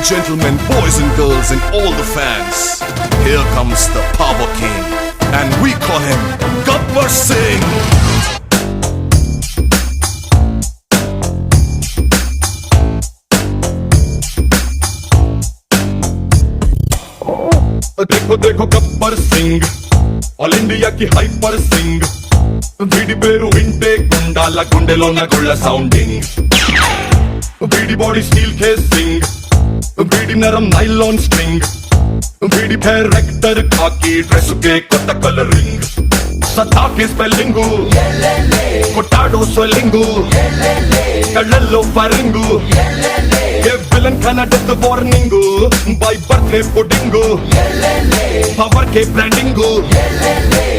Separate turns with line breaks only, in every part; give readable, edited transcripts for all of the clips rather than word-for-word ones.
and gentlemen, boys and girls, and all the fans, here comes the Power King, and we call him Gabbar Singh. देखो देखो Gabbar Singh, all India की hyper Singh, వీడి పేరు వింటే గుండాల గుండెలోన గుళ్ళ sounding, వీడి బాడీ స్టీల్ కేసింగ్, వీడి నరం నైలాన్ స్ట్రింగ్, వీడి డైరెక్టర్ కాకి డ్రెస్ కే కొత్త కలరింగ్, సదా కే స్పెల్లింగ్ కొట్టాడో స్వెల్లింగ్, కళ్ళల్లో ఫరింగ్, ఏ విలన్ కన్నా death warning, by birthday pudding, power k branding,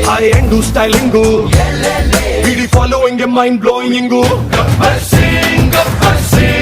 high end styling, వీడి ఫాలోయింగ్ ఏ మైండ్ బ్లోయింగ్. గబ్బర్ సింగ్, గబ్బర్ సింగ్.